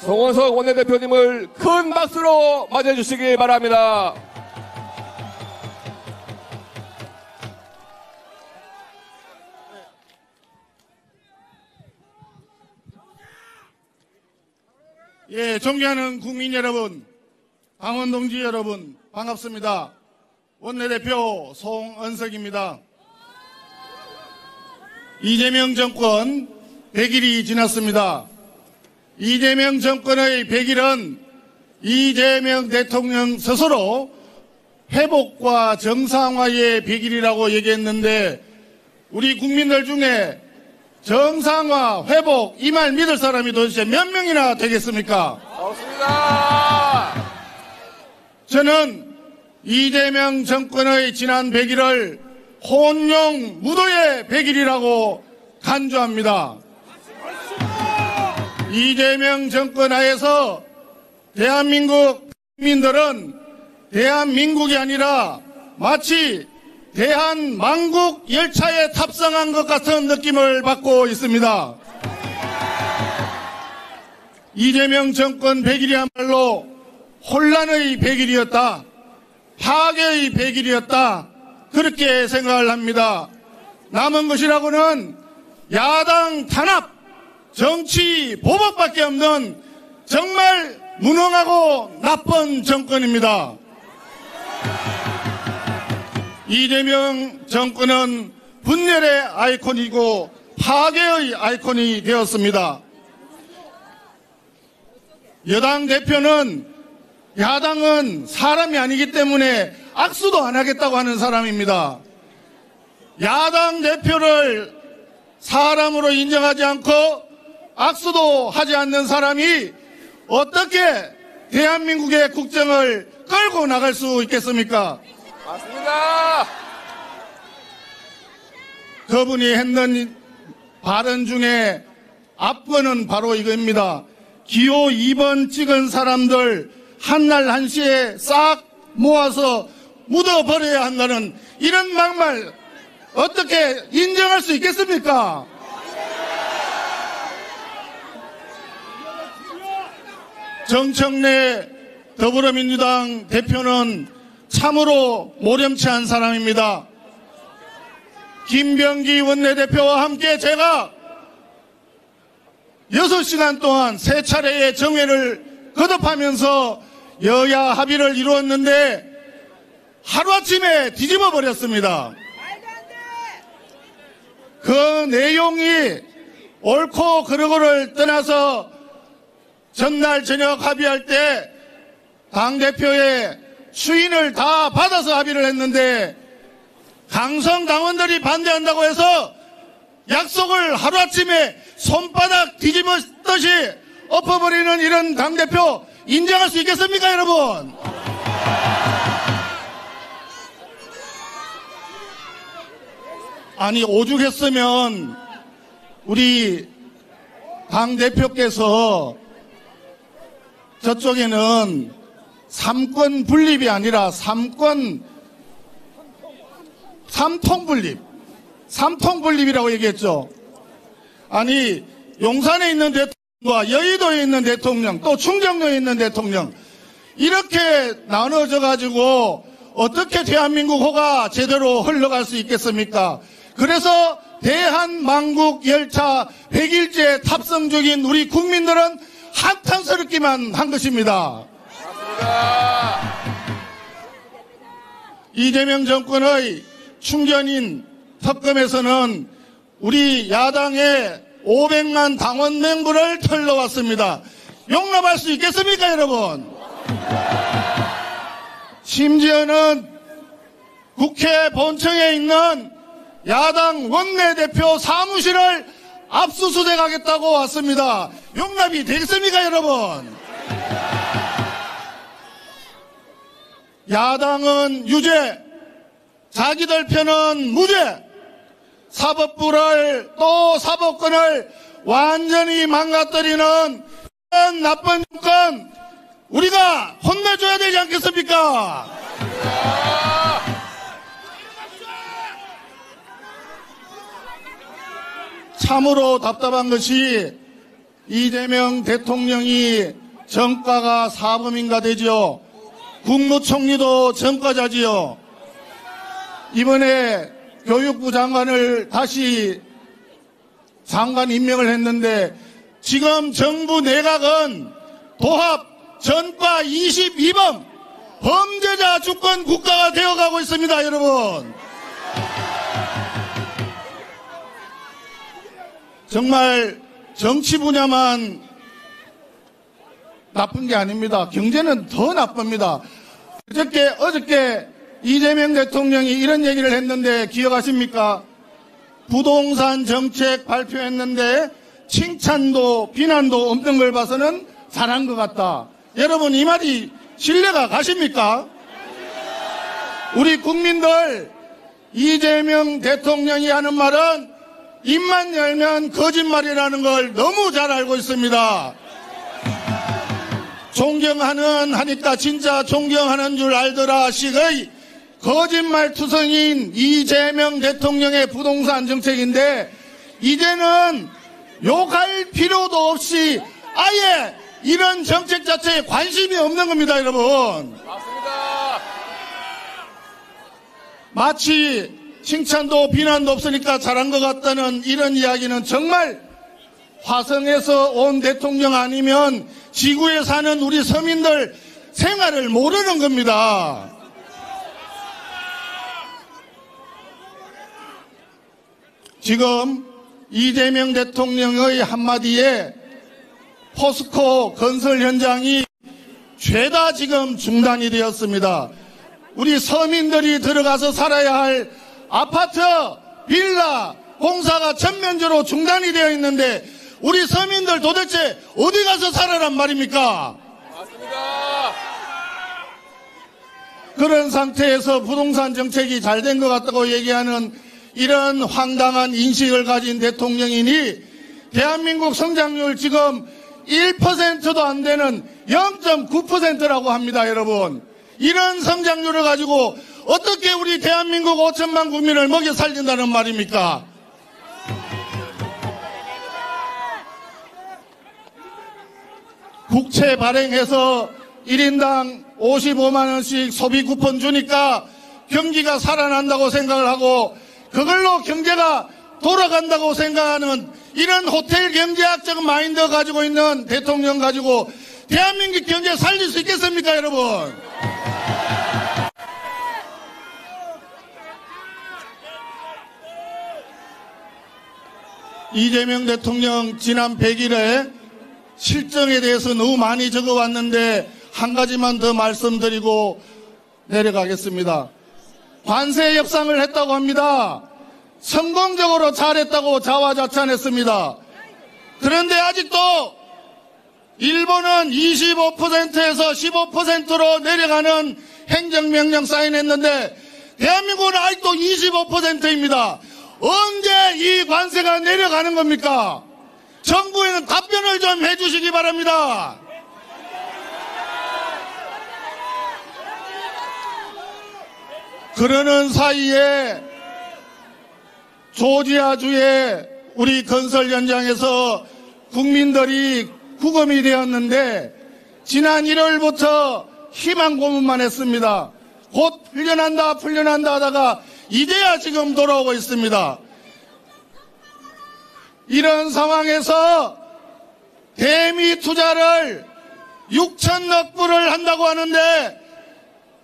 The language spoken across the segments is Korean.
송원석 원내대표님을 큰 박수로 맞이해 주시기 바랍니다. 예, 존경하는 국민 여러분, 당원 동지 여러분, 반갑습니다. 원내대표 송은석입니다. 이재명 정권 100일이 지났습니다. 이재명 정권의 100일은 이재명 대통령 스스로 회복과 정상화의 100일이라고 얘기했는데 우리 국민들 중에 정상화, 회복 이 말 믿을 사람이 도대체 몇 명이나 되겠습니까? 없습니다. 저는 이재명 정권의 지난 100일을 혼용 무도의 100일이라고 간주합니다. 이재명 정권 하에서 대한민국 국민들은 대한민국이 아니라 마치 대한망국 열차에 탑승한 것 같은 느낌을 받고 있습니다. 이재명 정권 100일이야말로 혼란의 100일이었다. 파괴의 100일이었다. 그렇게 생각을 합니다. 남은 것이라고는 야당 탄압, 정치 보복밖에 없는 정말 무능하고 나쁜 정권입니다. 이재명 정권은 분열의 아이콘이고 파괴의 아이콘이 되었습니다. 여당 대표는 야당은 사람이 아니기 때문에 악수도 안 하겠다고 하는 사람입니다. 야당 대표를 사람으로 인정하지 않고 악수도 하지 않는 사람이 어떻게 대한민국의 국정을 끌고 나갈 수 있겠습니까? 맞습니다. 그분이 했는 발언 중에 앞권은 바로 이겁니다. 기호 2번 찍은 사람들 한날 한시에 싹 모아서 묻어버려야 한다는 이런 막말 어떻게 인정할 수 있겠습니까? 정청래 더불어민주당 대표는 참으로 모렴치한 사람입니다. 김병기 원내대표와 함께 제가 6시간 동안 3차례의 정회를 거듭하면서 여야 합의를 이루었는데 하루아침에 뒤집어 버렸습니다. 그 내용이 옳고 그르고를 떠나서 전날 저녁 합의할 때 당대표의 추인을 다 받아서 합의를 했는데 강성 당원들이 반대한다고 해서 약속을 하루아침에 손바닥 뒤집었듯이 엎어버리는 이런 당대표 인정할 수 있겠습니까, 여러분? 아니, 오죽했으면 우리 당대표께서 저쪽에는 삼권 분립이 아니라 삼통 분립이라고 얘기했죠. 아니, 용산에 있는 대통령과 여의도에 있는 대통령, 또 충정도에 있는 대통령 이렇게 나눠져 가지고 어떻게 대한민국 호가 제대로 흘러갈 수 있겠습니까? 그래서 대한망국 열차 100일째 탑승 중인 우리 국민들은 한탄스럽기만 한 것입니다. 이재명 정권의 충견인 특검에서는 우리 야당의 500만 당원 명부를 털러왔습니다. 용납할 수 있겠습니까, 여러분? 심지어는 국회 본청에 있는 야당 원내대표 사무실을 압수수색하겠다고 왔습니다. 용납이 되겠습니까, 여러분? 야당은 유죄, 자기들 편은 무죄, 사법부를 또 사법권을 완전히 망가뜨리는 이런 나쁜 정권 우리가 혼내줘야 되지 않겠습니까? 참으로 답답한 것이 이재명 대통령이 정가가 사범인가 되지요. 국무총리도 정가자지요. 이번에 교육부 장관을 다시 장관 임명을 했는데 지금 정부 내각은 도합 전과 22범 범죄자 주권 국가가 되어가고 있습니다, 여러분. 정말 정치 분야만 나쁜 게 아닙니다. 경제는 더 나쁩니다. 어저께 이재명 대통령이 이런 얘기를 했는데 기억하십니까? 부동산 정책 발표했는데 칭찬도 비난도 없는 걸 봐서는 잘한 것 같다. 여러분, 이 말이 신뢰가 가십니까? 우리 국민들, 이재명 대통령이 하는 말은 입만 열면 거짓말이라는 걸 너무 잘 알고 있습니다. 하니까 진짜 존경하는 줄 알더라 식의 거짓말 투성인 이재명 대통령의 부동산 정책인데 이제는 욕할 필요도 없이 아예 이런 정책 자체에 관심이 없는 겁니다, 여러분. 맞습니다. 마치 칭찬도 비난도 없으니까 잘한 것 같다는 이런 이야기는 정말 화성에서 온 대통령 아니면 지구에 사는 우리 서민들 생활을 모르는 겁니다. 지금 이재명 대통령의 한마디에 포스코 건설 현장이 죄다 지금 중단이 되었습니다. 우리 서민들이 들어가서 살아야 할 아파트, 빌라 공사가 전면적으로 중단이 되어 있는데 우리 서민들 도대체 어디 가서 살아란 말입니까? 맞습니다. 그런 상태에서 부동산 정책이 잘 된 것 같다고 얘기하는 이런 황당한 인식을 가진 대통령이니 대한민국 성장률 지금 1%도 안 되는 0.9%라고 합니다, 여러분. 이런 성장률을 가지고 어떻게 우리 대한민국 5천만 국민을 먹여 살린다는 말입니까? 국채 발행해서 1인당 55만 원씩 소비 쿠폰 주니까 경기가 살아난다고 생각을 하고 그걸로 경제가 돌아간다고 생각하는 이런 호텔 경제학적 마인드 가지고 있는 대통령 가지고 대한민국 경제 살릴 수 있겠습니까, 여러분? 이재명 대통령 지난 100일에 실정에 대해서 너무 많이 적어왔는데 한 가지만 더 말씀드리고 내려가겠습니다. 관세 협상을 했다고 합니다. 성공적으로 잘했다고 자화자찬했습니다. 그런데 아직도 일본은 25%에서 15%로 내려가는 행정명령 사인했는데 대한민국은 아직도 25%입니다. 언제 이 관세가 내려가는 겁니까? 정부에는 답변을 좀 해주시기 바랍니다. 그러는 사이에 조지아주의 우리 건설 현장에서 국민들이 구금이 되었는데 지난 1월부터 희망 고문만 했습니다. 곧 풀려난다 하다가 이제야 지금 돌아오고 있습니다. 이런 상황에서 대미 투자를 6천억 불을 한다고 하는데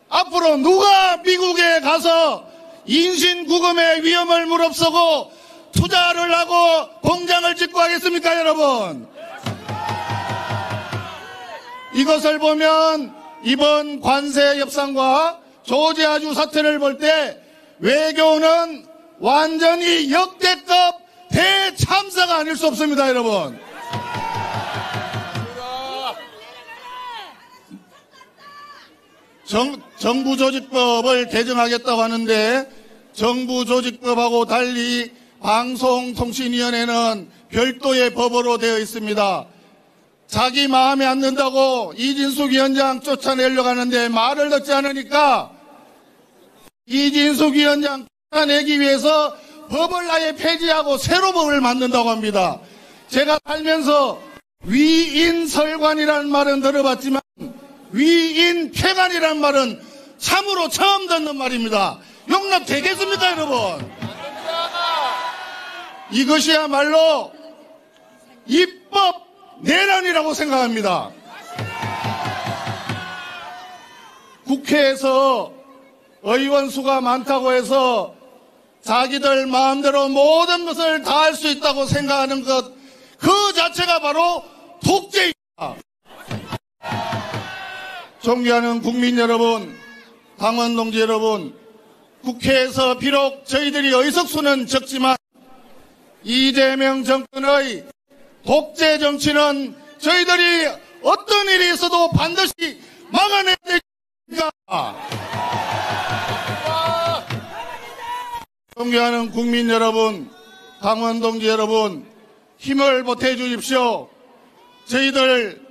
앞으로 누가 미국에 가서 인신구금의 위험을 무릅쓰고 투자를 하고 공장을 짓고 하겠습니까, 여러분? 이것을 보면 이번 관세 협상과 조지아주 사태를 볼 때 외교는 완전히 역대급 대참사가 아닐 수 없습니다, 여러분. 정부조직법을 개정하겠다고 하는데 정부조직법하고 달리 방송통신위원회는 별도의 법으로 되어 있습니다. 자기 마음에 안 든다고 이진숙 위원장 쫓아내려고 하는데 말을 듣지 않으니까 이진숙 위원장 쫓아내기 위해서 법을 아예 폐지하고 새로 법을 만든다고 합니다. 제가 살면서 위인설관이라는 말은 들어봤지만 위인폐관이라는 말은 참으로 처음 듣는 말입니다. 용납되겠습니까, 여러분? 이것이야말로 입법 내란이라고 생각합니다. 국회에서 의원 수가 많다고 해서 자기들 마음대로 모든 것을 다 할 수 있다고 생각하는 것, 그 자체가 바로 독재입니다. 존경하는 국민 여러분, 당원 동지 여러분, 국회에서 비록 저희들이 의석수는 적지만 이재명 정권의 독재 정치는 저희들이 어떤 일이 있어도 반드시 막아내야 됩니다. 존경하는 국민 여러분, 당원 동지 여러분, 힘을 보태주십시오. 저희들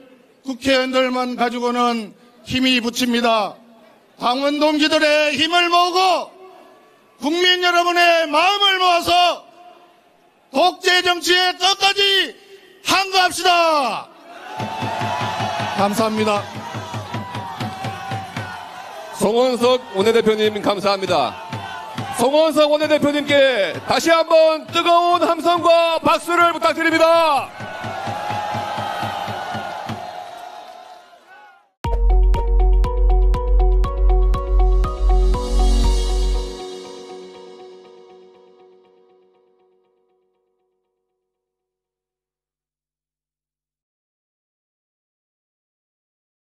국회의원들만 가지고는 힘이 붙입니다. 당원 동지들의 힘을 모으고 국민 여러분의 마음을 모아서 독재 정치에 끝까지 항거합시다. 감사합니다. 송원석 원내대표님 감사합니다. 송원석 원내대표님께 다시 한번 뜨거운 함성과 박수를 부탁드립니다.